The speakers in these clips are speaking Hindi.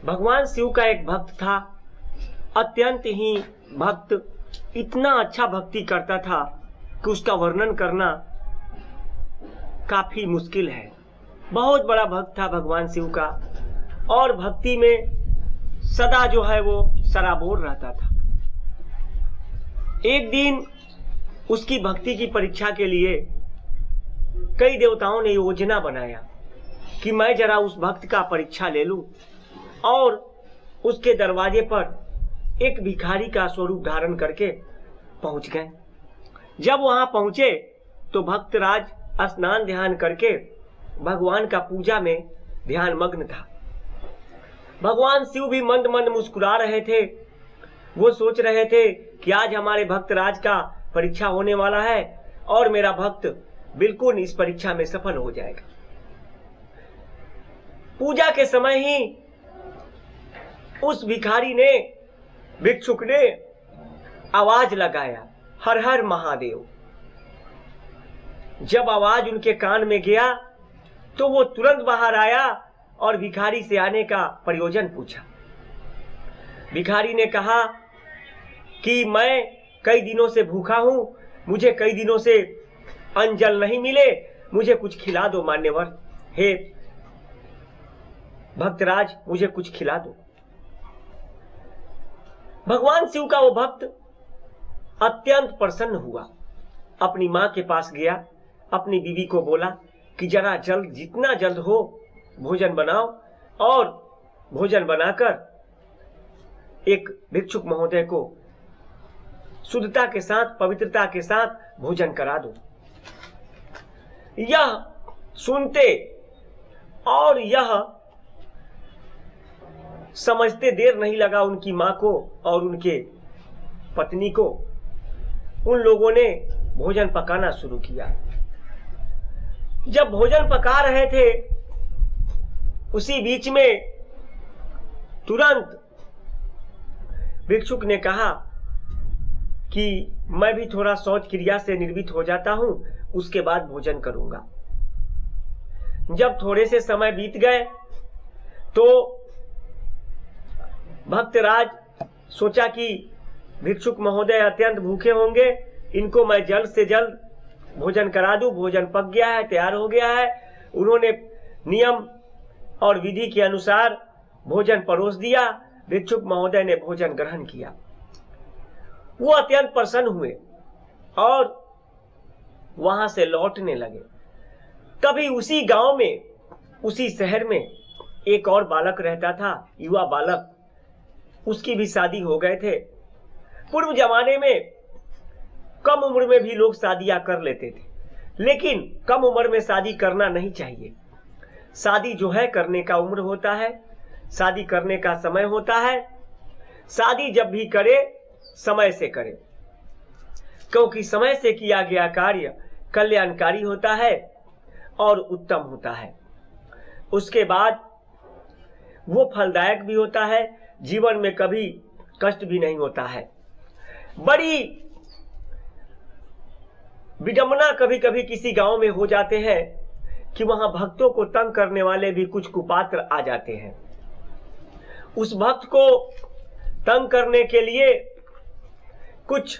भगवान शिव का एक भक्त था, अत्यंत ही भक्त, इतना अच्छा भक्ति करता था कि उसका वर्णन करना काफी मुश्किल है। बहुत बड़ा भक्त था भगवान शिव का और भक्ति में सदा जो है वो सराबोर रहता था। एक दिन उसकी भक्ति की परीक्षा के लिए कई देवताओं ने योजना बनाया कि मैं जरा उस भक्त का परीक्षा ले लूं, और उसके दरवाजे पर एक भिखारी का स्वरूप धारण करके पहुंच गए। जब वहां पहुंचे तो भक्तराज स्नान ध्यान करके भगवान का पूजा में ध्यान मग्न था। भगवान शिव भी मंद मंद मुस्कुरा रहे थे। वो सोच रहे थे कि आज हमारे भक्तराज का परीक्षा होने वाला है और मेरा भक्त बिल्कुल इस परीक्षा में सफल हो जाएगा। पूजा के समय ही उस भिखारी ने, भिक्षुक ने आवाज लगाया, हर हर महादेव। जब आवाज उनके कान में गया तो वो तुरंत बाहर आया और भिखारी से आने का प्रयोजन पूछा। भिखारी ने कहा कि मैं कई दिनों से भूखा हूं, मुझे कई दिनों से अन्न जल नहीं मिले, मुझे कुछ खिला दो मान्यवर। हे भक्तराज, मुझे कुछ खिला दो। भगवान शिव का वो भक्त अत्यंत प्रसन्न हुआ। अपनी मां के पास गया, अपनी बीवी को बोला कि जरा जल्द, जितना जल्द हो भोजन बनाओ, और भोजन बनाकर एक भिक्षुक महोदय को शुद्धता के साथ, पवित्रता के साथ भोजन करा दो। यह सुनते और यह समझते देर नहीं लगा उनकी मां को और उनके पत्नी को। उन लोगों ने भोजन पकाना शुरू किया। जब भोजन पका रहे थे उसी बीच में तुरंत भिक्षुक ने कहा कि मैं भी थोड़ा शौच क्रिया से निर्वित हो जाता हूं, उसके बाद भोजन करूंगा। जब थोड़े से समय बीत गए तो भक्तराज सोचा कि भिक्षुक महोदय अत्यंत भूखे होंगे, इनको मैं जल्द से जल्द भोजन करा दूं। भोजन पक गया है, तैयार हो गया है। उन्होंने नियम और विधि के अनुसार भोजन परोस दिया। भिक्षुक महोदय ने भोजन ग्रहण किया। वो अत्यंत प्रसन्न हुए और वहां से लौटने लगे। तभी उसी गांव में, उसी शहर में एक और बालक रहता था, युवा बालक। उसकी भी शादी हो गए थे। पूर्व जमाने में कम उम्र में भी लोग शादियां कर लेते थे, लेकिन कम उम्र में शादी करना नहीं चाहिए। शादी जो है करने का उम्र होता है, शादी करने का समय होता है। शादी जब भी करे समय से करे, क्योंकि समय से किया गया कार्य कल्याणकारी होता है और उत्तम होता है। उसके बाद वो फलदायक भी होता है, जीवन में कभी कष्ट भी नहीं होता है। बड़ी विडंबना कभी कभी किसी गांव में हो जाते हैं कि वहां भक्तों को तंग करने वाले भी कुछ कुपात्र आ जाते हैं। उस भक्त को तंग करने के लिए कुछ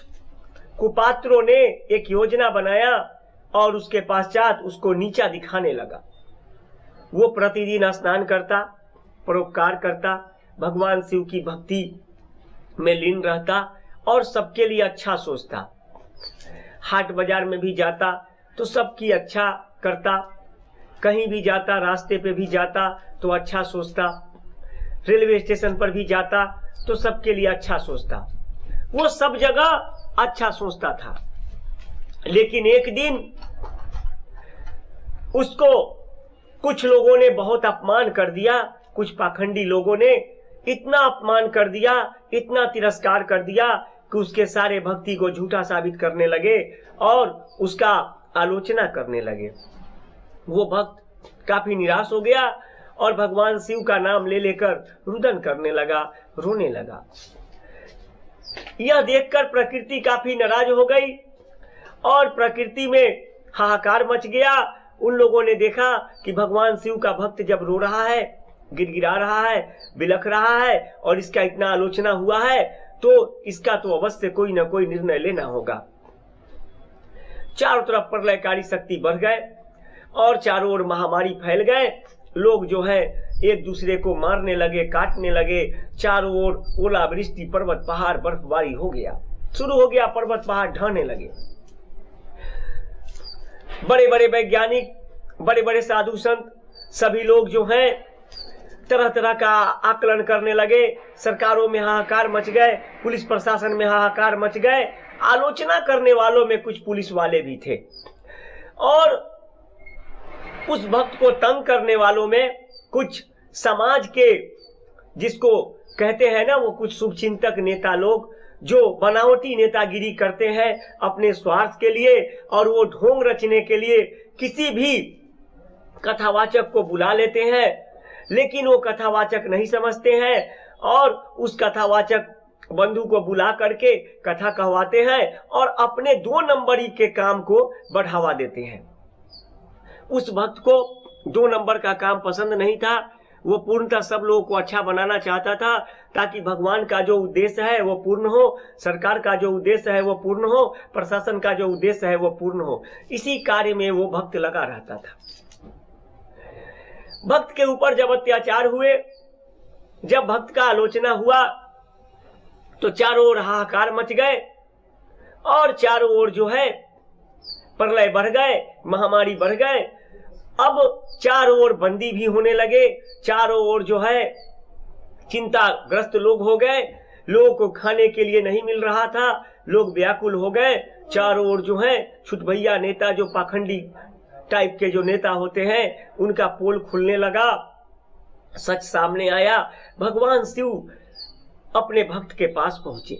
कुपात्रों ने एक योजना बनाया और उसके पश्चात उसको नीचा दिखाने लगा। वो प्रतिदिन स्नान करता, परोपकार करता, भगवान शिव की भक्ति में लीन रहता और सबके लिए अच्छा सोचता। हाट बाजार में भी जाता तो सबकी अच्छा करता, कहीं भी जाता, रास्ते पे भी जाता तो अच्छा सोचता, रेलवे स्टेशन पर भी जाता तो सबके लिए अच्छा सोचता। वो सब जगह अच्छा सोचता था। लेकिन एक दिन उसको कुछ लोगों ने बहुत अपमान कर दिया। कुछ पाखंडी लोगों ने इतना अपमान कर दिया, इतना तिरस्कार कर दिया कि उसके सारे भक्ति को झूठा साबित करने लगे और उसका आलोचना करने लगे। वो भक्त काफी निराश हो गया और भगवान शिव का नाम ले लेकर रुदन करने लगा, रोने लगा। यह देखकर प्रकृति काफी नाराज हो गई और प्रकृति में हाहाकार मच गया। उन लोगों ने देखा कि भगवान शिव का भक्त जब रो रहा है, गिड़गिड़ा रहा है, बिलख रहा है और इसका इतना आलोचना हुआ है, तो इसका तो अवश्य कोई ना कोई निर्णय लेना होगा। चारों तरफ प्रलयकारी शक्ति बढ़ गए और चारों ओर महामारी फैल गए। लोग जो है एक दूसरे को मारने लगे, काटने लगे। चारों ओर ओलावृष्टि, पर्वत पहाड़, बर्फबारी हो गया, शुरू हो गया। पर्वत पहाड़ ढहने लगे। बड़े बड़े वैज्ञानिक, बड़े बड़े साधु संत, सभी लोग जो हैं तरह तरह का आकलन करने लगे। सरकारों में हाहाकार मच गए, पुलिस प्रशासन में हाहाकार मच गए। आलोचना करने वालों में कुछ पुलिस वाले भी थे और उस भक्त को तंग करने वालों में कुछ समाज के, जिसको कहते हैं ना, वो कुछ शुभचिंतक नेता लोग जो बनावटी नेतागिरी करते हैं अपने स्वार्थ के लिए, और वो ढोंग रचने के लिए किसी भी कथावाचक को बुला लेते हैं, लेकिन वो कथावाचक नहीं समझते हैं और उस कथावाचक बंधु को बुला करके कथा कहवाते हैं और अपने 2 नंबरी के काम को बढ़ावा देते हैं। उस भक्त को 2 नंबर का काम पसंद नहीं था। वो पूर्णतः सब लोगों को अच्छा बनाना चाहता था, ताकि भगवान का जो उद्देश्य है वो पूर्ण हो, सरकार का जो उद्देश्य है वो पूर्ण हो, प्रशासन का जो उद्देश्य है वो पूर्ण हो। इसी कार्य में वो भक्त लगा रहता था। भक्त के ऊपर जब अत्याचार हुए, जब भक्त का आलोचना हुआ, तो चारों ओर हाहाकार मच गए और चारों ओर जो है प्रलय बढ़ गए, महामारी बढ़ गए। अब चारों ओर बंदी भी होने लगे, चारों ओर जो है चिंताग्रस्त लोग हो गए। लोगों को खाने के लिए नहीं मिल रहा था, लोग व्याकुल हो गए। चारों ओर जो है छुटभैया नेता, जो पाखंडी टाइप के जो नेता होते हैं, उनका पोल खुलने लगा। सच सामने आया। भगवान शिव अपने भक्त के पास पहुंचे।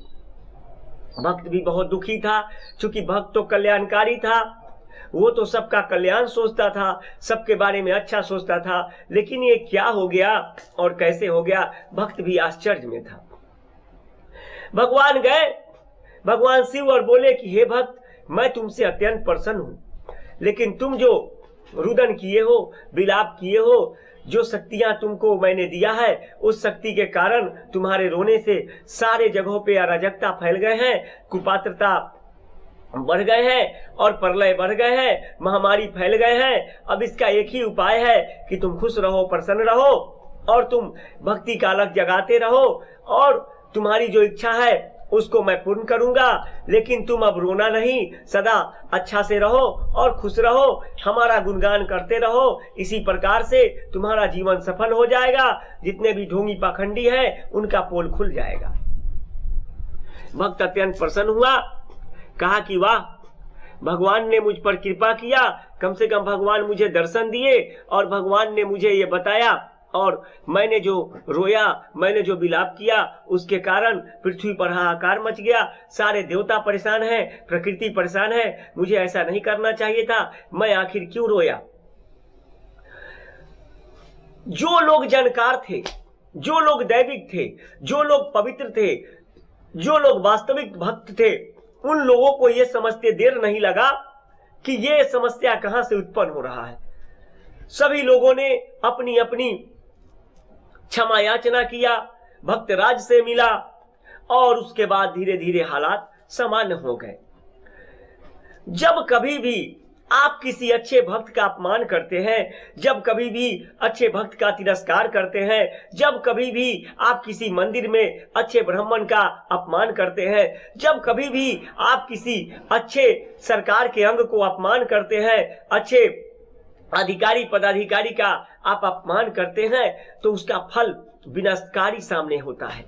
भक्त भी बहुत दुखी था, क्योंकि भक्त तो कल्याणकारी था, वो तो सबका कल्याण सोचता था, सबके बारे में अच्छा सोचता था। लेकिन ये क्या हो गया और कैसे हो गया, भक्त भी आश्चर्य में था। भगवान गए, भगवान शिव, और बोले कि हे भक्त, मैं तुमसे अत्यंत प्रसन्न हूं, लेकिन तुम जो रुदन किए हो, विलाप किए हो, जो शक्तियां तुमको मैंने दिया है, उस शक्ति के कारण तुम्हारे रोने से सारे जगहों पे अराजकता फैल गए हैं, कुपात्रता बढ़ गए हैं और प्रलय बढ़ गए हैं, महामारी फैल गए हैं। अब इसका एक ही उपाय है कि तुम खुश रहो, प्रसन्न रहो और तुम भक्ति का अलग जगाते रहो, और तुम्हारी जो इच्छा है उसको मैं पूर्ण करूंगा। लेकिन तुम अब रोना नहीं, सदा अच्छा से रहो और खुश रहो, हमारा गुणगान करते रहो। इसी प्रकार से तुम्हारा जीवन सफल हो जाएगा। जितने भी ढोंगी पाखंडी हैं उनका पोल खुल जाएगा। भक्त अत्यंत प्रसन्न हुआ, कहा कि वाह, भगवान ने मुझ पर कृपा किया, कम से कम भगवान मुझे दर्शन दिए और भगवान ने मुझे ये बताया, और मैंने जो रोया, मैंने जो विलाप किया, उसके कारण पृथ्वी पर हाहाकार मच गया। सारे देवता परेशान हैं, प्रकृति परेशान है। मुझे ऐसा नहीं करना चाहिए था, मैं आखिर क्यों रोया। जो लोग जानकार थे, जो लोग दैविक थे, जो लोग पवित्र थे, जो लोग वास्तविक भक्त थे, उन लोगों को यह समझते देर नहीं लगा कि यह समस्या कहां से उत्पन्न हो रहा है। सभी लोगों ने अपनी अपनी क्षमा याचना किया, भक्तराज से मिला और उसके बाद धीरे धीरे हालात सामान्य हो गए। जब कभी भी आप किसी अच्छे भक्त का अपमान करते हैं, जब कभी भी अच्छे भक्त का तिरस्कार करते हैं, जब कभी भी आप किसी मंदिर में अच्छे ब्राह्मण का अपमान करते हैं, जब कभी भी आप किसी अच्छे सरकार के अंग को अपमान करते हैं, अच्छे अधिकारी पदाधिकारी का आप अपमान करते हैं, तो उसका फल विनाशकारी सामने होता है।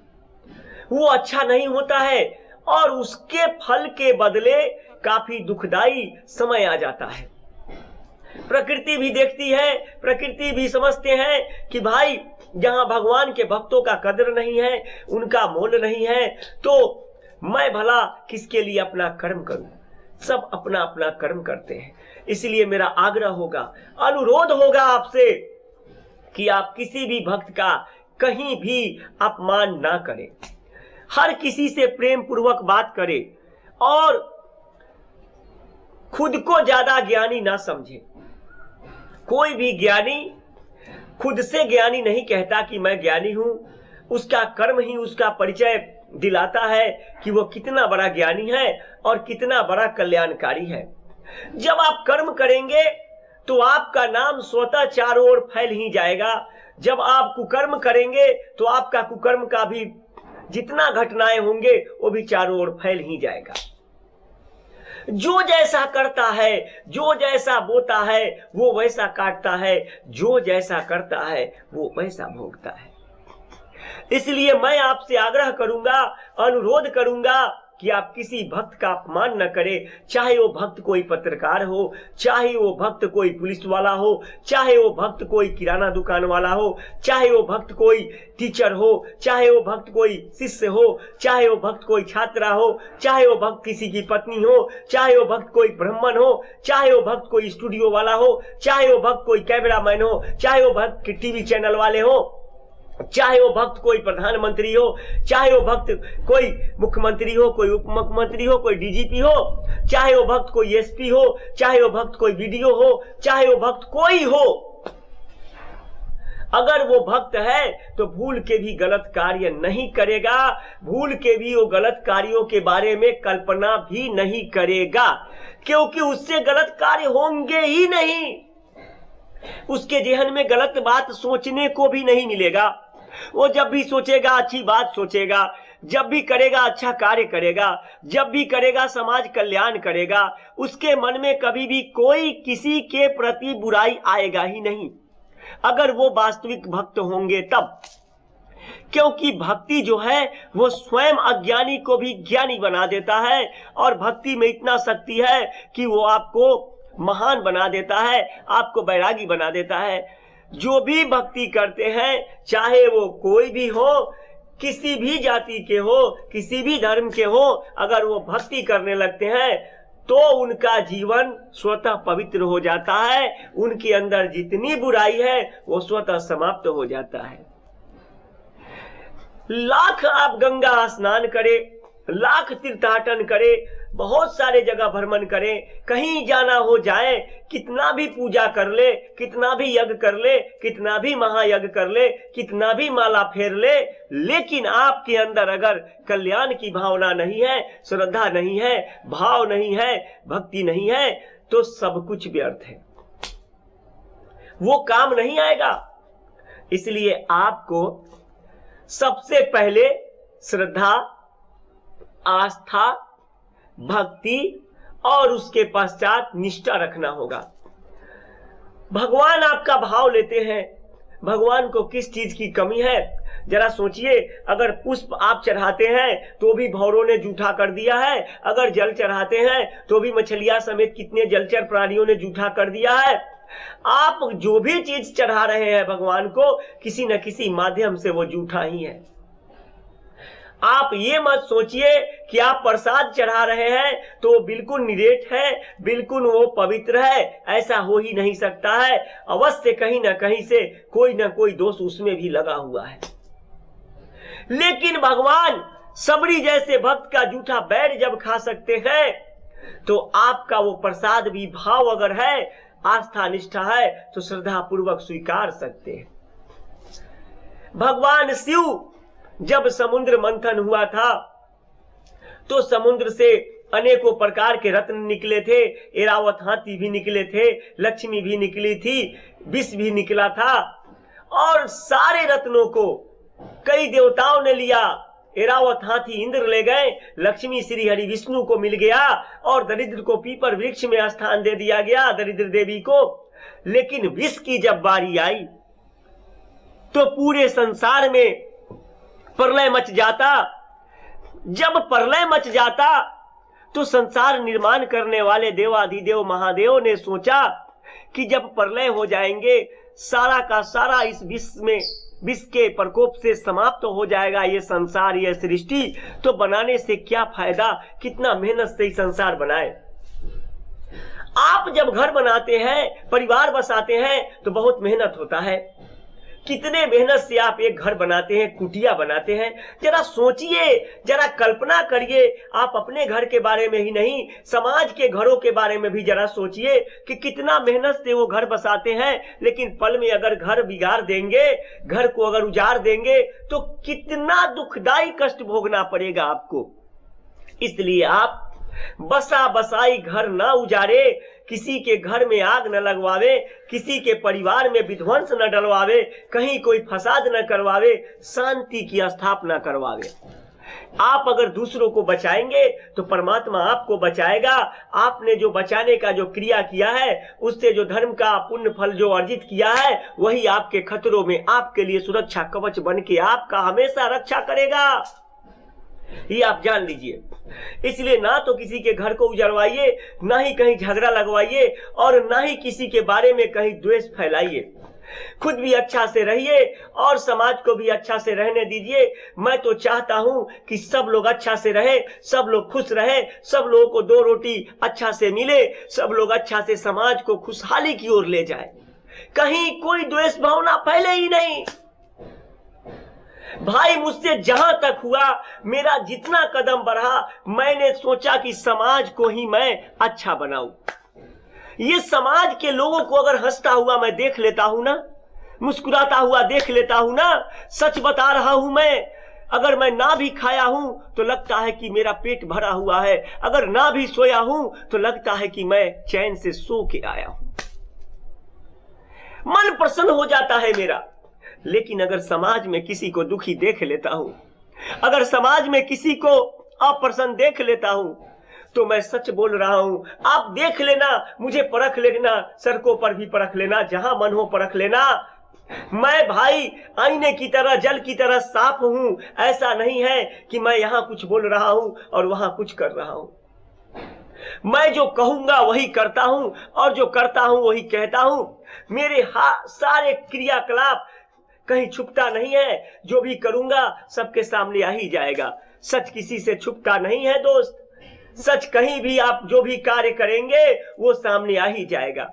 वो अच्छा नहीं होता है और उसके फल के बदले काफी दुखदाई समय आ जाता है। प्रकृति भी देखती है, प्रकृति भी समझते हैं कि भाई जहां भगवान के भक्तों का कदर नहीं है, उनका मोल नहीं है, तो मैं भला किसके लिए अपना कर्म करूं। सब अपना अपना कर्म करते हैं। इसलिए मेरा आग्रह होगा, अनुरोध होगा आपसे कि आप किसी भी भक्त का कहीं भी अपमान ना करें, हर किसी से प्रेम पूर्वक बात करें और खुद को ज्यादा ज्ञानी ना समझे। कोई भी ज्ञानी खुद से ज्ञानी नहीं कहता कि मैं ज्ञानी हूं, उसका कर्म ही उसका परिचय दिलाता है कि वो कितना बड़ा ज्ञानी है और कितना बड़ा कल्याणकारी है। जब आप कर्म करेंगे तो आपका नाम स्वतः चारों ओर फैल ही जाएगा। जब आप कुकर्म करेंगे तो आपका कुकर्म का भी जितना घटनाएं होंगे वो भी चारों ओर फैल ही जाएगा। जो जैसा करता है, जो जैसा बोता है वो वैसा काटता है, जो जैसा करता है वो वैसा भोगता है। इसलिए मैं आपसे आग्रह करूंगा, अनुरोध करूंगा कि आप किसी भक्त का अपमान न करें, चाहे वो भक्त कोई पत्रकार हो, चाहे वो भक्त कोई पुलिस वाला हो, चाहे वो भक्त कोई किराना दुकान वाला हो, चाहे वो भक्त कोई टीचर हो, चाहे वो भक्त कोई शिष्य हो, चाहे वो भक्त कोई छात्रा हो, चाहे वो भक्त किसी की पत्नी हो, चाहे वो भक्त कोई ब्राह्मण हो, चाहे वो भक्त कोई स्टूडियो वाला हो, चाहे वो भक्त कोई कैमरामैन हो, चाहे वो भक्त टीवी चैनल वाले हो, चाहे वो भक्त कोई प्रधानमंत्री हो, चाहे वो भक्त कोई मुख्यमंत्री हो, कोई उप मुख्यमंत्री हो, कोई डीजीपी हो, चाहे वो भक्त कोई एसपी हो, चाहे वो भक्त कोई वीडियो हो, चाहे वो भक्त कोई हो, अगर वो भक्त है तो भूल के भी गलत कार्य नहीं करेगा, भूल के भी वो गलत कार्यों के बारे में कल्पना भी नहीं करेगा, क्योंकि उससे गलत कार्य होंगे ही नहीं। उसके जेहन में गलत बात सोचने को भी नहीं मिलेगा। वो जब भी सोचेगा अच्छी बात सोचेगा, जब भी करेगा अच्छा कार्य करेगा, जब भी करेगा समाज कल्याण करेगा, उसके मन में कभी भी कोई किसी के प्रति बुराई आएगा ही नहीं, अगर वो वास्तविक भक्त होंगे तब। क्योंकि भक्ति जो है वो स्वयं अज्ञानी को भी ज्ञानी बना देता है, और भक्ति में इतना शक्ति है कि वो आपको महान बना देता है, आपको बैरागी बना देता है। जो भी भक्ति करते हैं, चाहे वो कोई भी हो, किसी भी जाति के हो, किसी भी धर्म के हो, अगर वो भक्ति करने लगते हैं तो उनका जीवन स्वतः पवित्र हो जाता है, उनके अंदर जितनी बुराई है वो स्वतः समाप्त हो जाता है। लाख आप गंगा स्नान करें, लाख तीर्थाटन करें, बहुत सारे जगह भ्रमण करें, कहीं जाना हो जाए, कितना भी पूजा कर ले, कितना भी यज्ञ कर ले, कितना भी महायज्ञ कर ले, कितना भी माला फेर ले, लेकिन आपके अंदर अगर कल्याण की भावना नहीं है, श्रद्धा नहीं है, भाव नहीं है, भक्ति नहीं है, तो सब कुछ व्यर्थ है, वो काम नहीं आएगा। इसलिए आपको सबसे पहले श्रद्धा, आस्था, भक्ति और उसके पश्चात निष्ठा रखना होगा। भगवान आपका भाव लेते हैं, भगवान को किस चीज की कमी है जरा सोचिए। अगर पुष्प आप चढ़ाते हैं तो भी भौरों ने जूठा कर दिया है, अगर जल चढ़ाते हैं तो भी मछलियां समेत कितने जलचर प्राणियों ने जूठा कर दिया है। आप जो भी चीज चढ़ा रहे हैं भगवान को, किसी न किसी माध्यम से वो जूठा ही है। आप ये मत सोचिए कि आप प्रसाद चढ़ा रहे हैं तो बिल्कुल निरेट है, बिल्कुल वो पवित्र है, ऐसा हो ही नहीं सकता है। अवश्य कहीं ना कहीं से कोई ना कोई दोष उसमें भी लगा हुआ है। लेकिन भगवान सबरी जैसे भक्त का जूठा बैर जब खा सकते हैं, तो आपका वो प्रसाद भी भाव अगर है, आस्था निष्ठा है, तो श्रद्धा पूर्वक स्वीकार सकते हैं। भगवान शिव जब समुद्र मंथन हुआ था तो समुद्र से अनेकों प्रकार के रत्न निकले थे, एरावत हाथी भी निकले थे, लक्ष्मी भी निकली थी, विष भी निकला था, और सारे रत्नों को कई देवताओं ने लिया। एरावत हाथी इंद्र ले गए, लक्ष्मी श्री हरि विष्णु को मिल गया, और दरिद्र को पीपर वृक्ष में स्थान दे दिया गया, दरिद्र देवी को। लेकिन विष की जब बारी आई तो पूरे संसार में प्रलय मच जाता। जब प्रलय मच जाता तो संसार निर्माण करने वाले देवाधिदेव महादेव ने सोचा कि जब प्रलय हो जाएंगे, सारा का सारा इस विष के प्रकोप से समाप्त हो जाएगा ये संसार, ये सृष्टि, तो बनाने से क्या फायदा, कितना मेहनत से संसार बनाए। आप जब घर बनाते हैं, परिवार बसाते हैं, तो बहुत मेहनत होता है। कितने मेहनत से आप एक घर बनाते हैं, कुटिया बनाते हैं। जरा सोचिए, जरा कल्पना करिए, आप अपने घर के बारे में ही नहीं, समाज के घरों के बारे में भी जरा सोचिए कि कितना मेहनत से वो घर बसाते हैं, लेकिन पल में अगर घर बिगाड़ देंगे, घर को अगर उजाड़ देंगे, तो कितना दुखदाई कष्ट भोगना पड़ेगा आपको। इसलिए आप बसा बसाई घर ना उजाड़े, किसी के घर में आग न लगवावे, किसी के परिवार में विध्वंस न डलवावे, कहीं कोई फसाद न करवावे, शांति की स्थापना करवावे। आप अगर दूसरों को बचाएंगे तो परमात्मा आपको बचाएगा। आपने जो बचाने का जो क्रिया किया है, उससे जो धर्म का पुण्य फल जो अर्जित किया है, वही आपके खतरों में आपके लिए सुरक्षा कवच बन के आपका हमेशा रक्षा करेगा। ये आप जान लीजिए। इसलिए ना तो किसी के घर को उजड़वाइए, ना ही कहीं झगड़ा लगवाइए, और ना ही किसी के बारे में कहीं द्वेष फैलाइए। खुद भी अच्छा से रहिए और समाज को भी अच्छा से रहने दीजिए। मैं तो चाहता हूं कि सब लोग अच्छा से रहे, सब लोग खुश रहे, सब लोगों को दो रोटी अच्छा से मिले, सब लोग अच्छा से समाज को खुशहाली की ओर ले जाए। कहीं कोई द्वेष भावना फैले ही नहीं। भाई, मुझसे जहां तक हुआ, मेरा जितना कदम बढ़ा, मैंने सोचा कि समाज को ही मैं अच्छा बनाऊं। ये समाज के लोगों को अगर हंसता हुआ मैं देख लेता हूं ना, मुस्कुराता हुआ देख लेता हूं ना, सच बता रहा हूं मैं, अगर मैं ना भी खाया हूं तो लगता है कि मेरा पेट भरा हुआ है, अगर ना भी सोया हूं तो लगता है कि मैं चैन से सो के आया हूं। मन प्रसन्न हो जाता है मेरा। लेकिन अगर समाज में किसी को दुखी देख लेता हूं, अगर समाज में किसी को अप्रसन्न देख लेता हूं, तो मैं सच बोल रहा हूं, आप देख लेना, मुझे परख लेना, सड़कों पर भी परख लेना, जहां मन हो परख लेना। मैं भाई आईने की तरह, जल की तरह साफ हूं। ऐसा नहीं है कि मैं यहां कुछ बोल रहा हूं और वहां कुछ कर रहा हूं। मैं जो कहूंगा वही करता हूं, और जो करता हूं वही कहता हूं। मेरे सारे क्रियाकलाप कहीं छुपता नहीं है। जो भी करूंगा सबके सामने आ ही जाएगा। सच किसी से छुपता नहीं है दोस्त। सच कहीं भी आप जो भी कार्य करेंगे वो सामने आ ही जाएगा।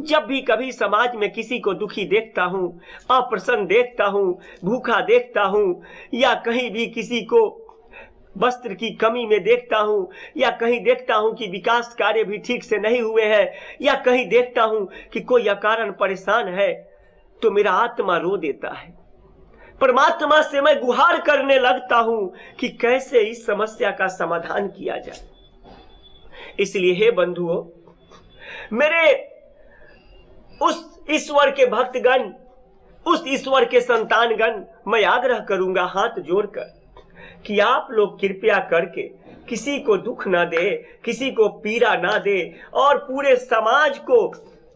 जब भी कभी समाज में किसी को दुखी देखता हूं, अप्रसन्न देखता हूं, भूखा देखता हूं, या कहीं भी किसी को वस्त्र की कमी में देखता हूं, या कहीं देखता हूं कि विकास कार्य भी ठीक से नहीं हुए हैं, या कहीं देखता हूं कि कोई अकारण परेशान है, तो मेरा आत्मा रो देता है। परमात्मा से मैं गुहार करने लगता हूं कि कैसे इस समस्या का समाधान किया जाए। इसलिए हे बंधुओं, मेरे उस ईश्वर के भक्तगण, उस ईश्वर के संतानगण, मैं आग्रह करूंगा हाथ जोड़कर कि आप लोग कृपया करके किसी को दुख ना दे, किसी को पीड़ा ना दे, और पूरे समाज को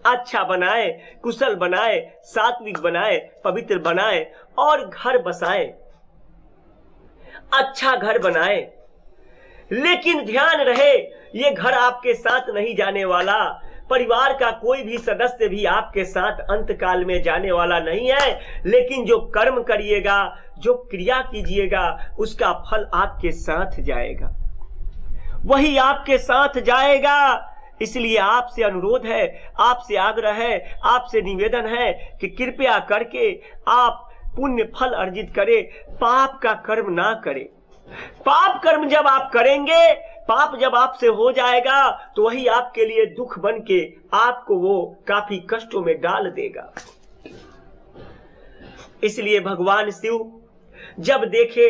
अच्छा बनाए, कुशल बनाए, सात्विक बनाए, पवित्र बनाए, और घर बसाए, अच्छा घर बनाए। लेकिन ध्यान रहे, ये घर आपके साथ नहीं जाने वाला। परिवार का कोई भी सदस्य भी आपके साथ अंतकाल में जाने वाला नहीं है। लेकिन जो कर्म करिएगा, जो क्रिया कीजिएगा, उसका फल आपके साथ जाएगा, वही आपके साथ जाएगा। इसलिए आपसे अनुरोध है, आपसे आग्रह है, आपसे निवेदन है कि कृपया करके आप पुण्य फल अर्जित करें, पाप का कर्म ना करें। पाप कर्म जब आप करेंगे, पाप जब आपसे हो जाएगा, तो वही आपके लिए दुख बन के आपको वो काफी कष्टों में डाल देगा। इसलिए भगवान शिव जब देखे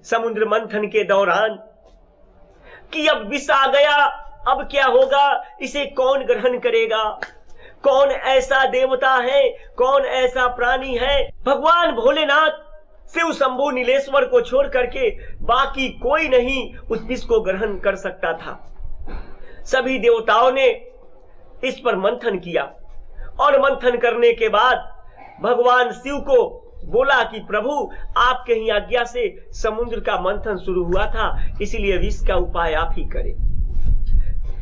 समुद्र मंथन के दौरान कि अब विष आ गया, अब क्या होगा, इसे कौन ग्रहण करेगा, कौन ऐसा देवता है, कौन ऐसा प्राणी है। भगवान भोलेनाथ शिव शंभु नीलेश्वर को छोड़ करके बाकी कोई नहीं उस विष को ग्रहण कर सकता था। सभी देवताओं ने इस पर मंथन किया, और मंथन करने के बाद भगवान शिव को बोला कि प्रभु, आपके ही आज्ञा से समुद्र का मंथन शुरू हुआ था, इसलिए विष का उपाय आप ही करें।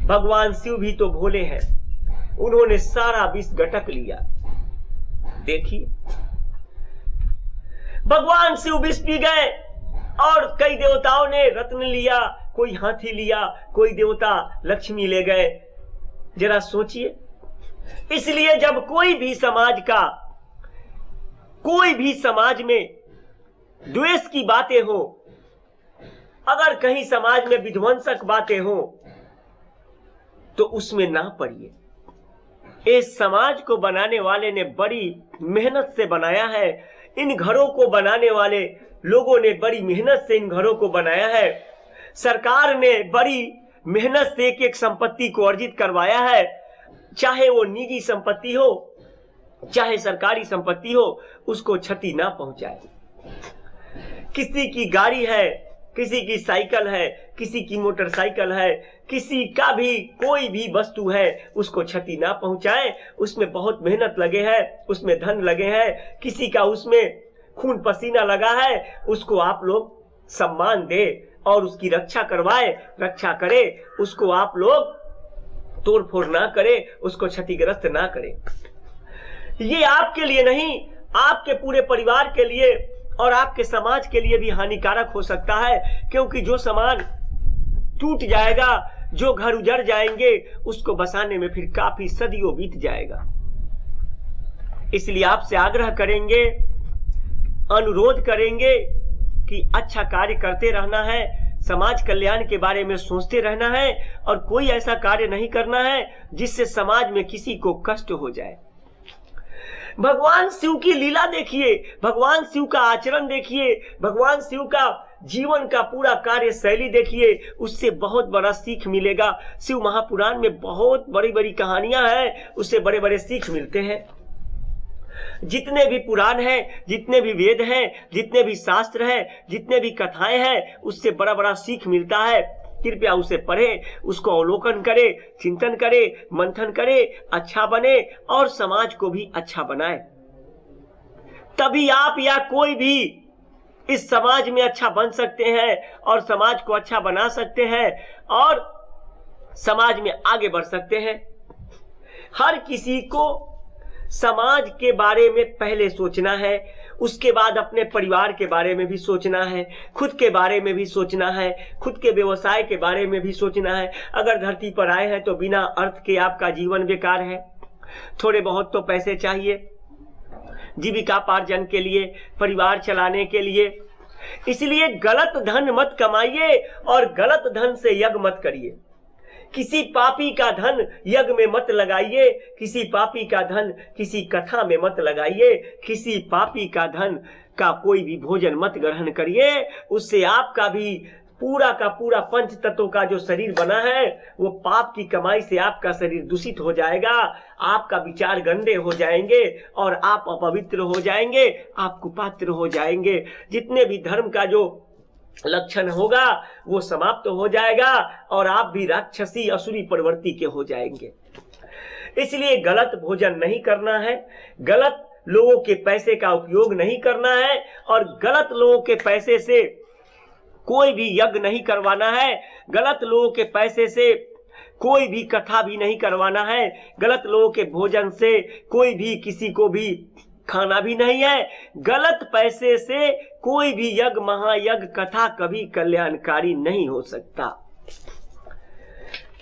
भगवान शिव भी तो भोले हैं, उन्होंने सारा विष गटक लिया। देखिए, भगवान शिव विष पी गए, और कई देवताओं ने रत्न लिया, कोई हाथी लिया, कोई देवता लक्ष्मी ले गए। जरा सोचिए। इसलिए जब कोई भी समाज का कोई भी समाज में द्वेष की बातें हो, अगर कहीं समाज में विध्वंसक बातें हो तो उसमें ना पड़िए। इस समाज को बनाने वाले ने बड़ी मेहनत से बनाया है, इन घरों को बनाने वाले लोगों ने बड़ी मेहनत से इन घरों को बनाया है, सरकार ने बड़ी मेहनत से एक एक संपत्ति को अर्जित करवाया है, चाहे वो निजी संपत्ति हो चाहे सरकारी संपत्ति हो, उसको क्षति ना पहुंचाए। किसी की गाड़ी है, किसी की साइकिल है, किसी की मोटरसाइकिल है, किसी का भी कोई भी वस्तु है, उसको क्षति ना पहुंचाए। उसमें बहुत मेहनत लगे है, उसमें धन लगे हैं, किसी का उसमें खून पसीना लगा है, उसको आप लोग सम्मान दे और उसकी रक्षा करवाए, रक्षा करे, उसको आप लोग तोड़ फोड़ ना करे, उसको क्षतिग्रस्त ना करे। ये आपके लिए नहीं, आपके पूरे परिवार के लिए और आपके समाज के लिए भी हानिकारक हो सकता है, क्योंकि जो सामान टूट जाएगा, जो घर उजड़ जाएंगे, उसको बसाने में फिर काफी सदियों बीत जाएगा। इसलिए आपसे आग्रह करेंगे, अनुरोध करेंगे कि अच्छा कार्य करते रहना है, समाज कल्याण के बारे में सोचते रहना है और कोई ऐसा कार्य नहीं करना है जिससे समाज में किसी को कष्ट हो जाए। भगवान शिव की लीला देखिए, भगवान शिव का आचरण देखिए, भगवान शिव का जीवन का पूरा कार्य शैली देखिए, उससे बहुत बड़ा सीख मिलेगा। शिव महापुराण में बहुत बड़ी बड़ी कहानियां हैं, उससे बड़े बड़े सीख मिलते हैं। जितने भी पुराण हैं, जितने भी वेद हैं, जितने भी शास्त्र हैं, जितने भी कथाएं हैं, उससे बड़ा बड़ा सीख मिलता है। कृपया उसे पढ़े, उसको अवलोकन करे, चिंतन करे, मंथन करे, अच्छा बने और समाज को भी अच्छा बनाए। तभी आप या कोई भी इस समाज में अच्छा बन सकते हैं और समाज को अच्छा बना सकते हैं और समाज में आगे बढ़ सकते हैं। हर किसी को समाज के बारे में पहले सोचना है, उसके बाद अपने परिवार के बारे में भी सोचना है, खुद के बारे में भी सोचना है, खुद के व्यवसाय के बारे में भी सोचना है। अगर धरती पर आए हैं तो बिना अर्थ के आपका जीवन बेकार है। थोड़े बहुत तो पैसे चाहिए जीविकापार्जन के लिए, परिवार चलाने के लिए। इसलिए गलत धन मत कमाइए और गलत धन से यज्ञ मत करिए। किसी पापी का धन यज्ञ में मत लगाइए, किसी पापी का धन किसी कथा में मत लगाइए, किसी पापी का धन का कोई भी भोजन मत ग्रहण करिए। उससे आपका भी पूरा का पूरा पंच तत्वों का जो शरीर बना है, वो पाप की कमाई से आपका शरीर दूषित हो जाएगा, आपका विचार गंदे हो जाएंगे और आप अपवित्र हो जाएंगे, आप कुपात्र हो जाएंगे। जितने भी धर्म का जो लक्षण होगा वो समाप्त हो जाएगा और आप भी राक्षसी असुरी प्रवृत्ति के हो जाएंगे। इसलिए गलत भोजन नहीं करना है, गलत लोगों के पैसे का उपयोग नहीं करना है और गलत लोगों के पैसे से कोई भी यज्ञ नहीं करवाना है, गलत लोगों के पैसे से कोई भी कथा भी नहीं करवाना है, गलत लोगों के भोजन से कोई भी किसी को भी खाना भी नहीं है। गलत पैसे से कोई भी यज्ञ, महायज्ञ, कथा कभी कल्याणकारी नहीं हो सकता।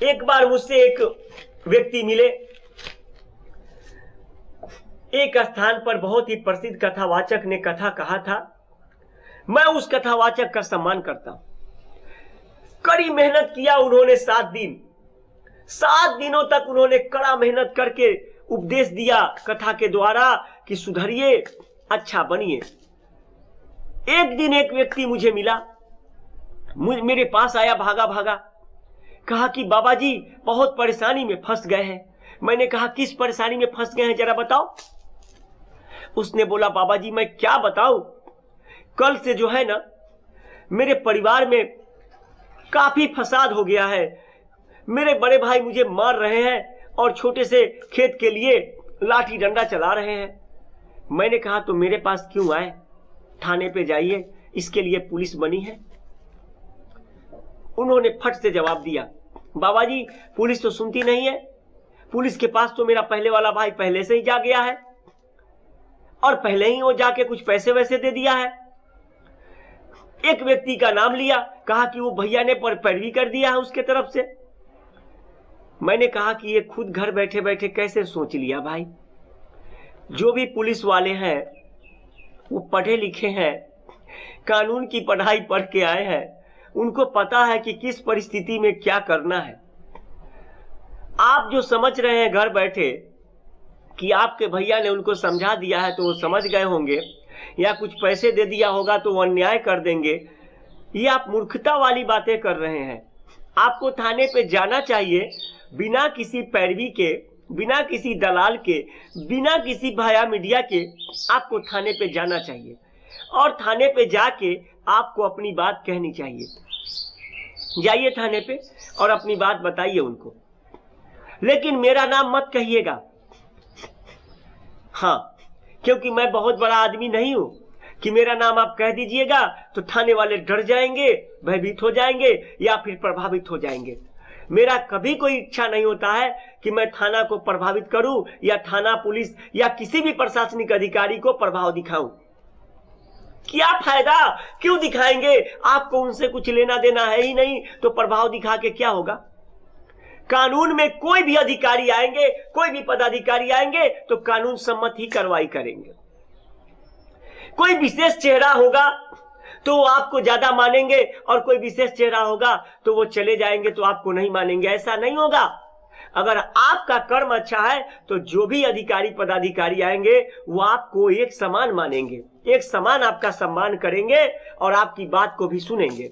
एक बार मुझसे एक व्यक्ति मिले, एक स्थान पर बहुत ही प्रसिद्ध कथावाचक ने कथा कहा था। मैं उस कथावाचक का सम्मान करता हूं। कड़ी मेहनत किया उन्होंने, 7 दिन, 7 दिनों तक उन्होंने कड़ा मेहनत करके उपदेश दिया कथा के द्वारा कि सुधरिए, अच्छा बनिए। एक दिन एक व्यक्ति मुझे मिला, मेरे पास आया भागा भागा, कहा कि बाबा जी बहुत परेशानी में फंस गए हैं। मैंने कहा किस परेशानी में फंस गए हैं जरा बताओ। उसने बोला बाबा जी मैं क्या बताऊं, कल से जो है ना मेरे परिवार में काफी फसाद हो गया है। मेरे बड़े भाई मुझे मार रहे हैं और छोटे से खेत के लिए लाठी डंडा चला रहे हैं। मैंने कहा तो मेरे पास क्यों आए, थाने पे जाइए, इसके लिए पुलिस बनी है। उन्होंने फट से जवाब दिया बाबा जी पुलिस तो सुनती नहीं है, पुलिस के पास तो मेरा पहले वाला भाई पहले से ही जा गया है और पहले ही वो जाके कुछ पैसे वैसे दे दिया है। एक व्यक्ति का नाम लिया, कहा कि वो भैया ने पैरवी कर दिया है उसके तरफ से। मैंने कहा कि ये खुद घर बैठे बैठे कैसे सोच लिया भाई। जो भी पुलिस वाले हैं वो पढ़े लिखे हैं, कानून की पढ़ाई पढ़ के आए हैं, उनको पता है कि किस परिस्थिति में क्या करना है। आप जो समझ रहे हैं घर बैठे कि आपके भैया ने उनको समझा दिया है तो वो समझ गए होंगे, या कुछ पैसे दे दिया होगा तो वो अन्याय कर देंगे, ये आप मूर्खता वाली बातें कर रहे हैं। आपको थाने पे जाना चाहिए, बिना किसी पैरवी के, बिना किसी दलाल के, बिना किसी भाया मीडिया के आपको थाने पे जाना चाहिए और थाने पे जाके आपको अपनी बात कहनी चाहिए। जाइए थाने पे और अपनी बात बताइए उनको, लेकिन मेरा नाम मत कहिएगा। हाँ, क्योंकि मैं बहुत बड़ा आदमी नहीं हूं कि मेरा नाम आप कह दीजिएगा तो थाने वाले डर जाएंगे, भयभीत हो जाएंगे या फिर प्रभावित हो जाएंगे। मेरा कभी कोई इच्छा नहीं होता है कि मैं थाना को प्रभावित करूं या थाना पुलिस या किसी भी प्रशासनिक अधिकारी को प्रभाव दिखाऊं। क्या फायदा, क्यों दिखाएंगे? आपको उनसे कुछ लेना देना है ही नहीं तो प्रभाव दिखा के क्या होगा? कानून में कोई भी अधिकारी आएंगे, कोई भी पदाधिकारी आएंगे तो कानून सम्मत ही कार्रवाई करेंगे। कोई विशेष चेहरा होगा तो आपको ज्यादा मानेंगे और कोई विशेष चेहरा होगा तो वो चले जाएंगे तो आपको नहीं मानेंगे। ऐसा नहीं होगा। अगर आपका कर्म अच्छा है तो जो भी अधिकारी पदाधिकारी आएंगे वो आपको एक समान मानेंगे, एक समान आपका सम्मान करेंगे और आपकी बात को भी सुनेंगे।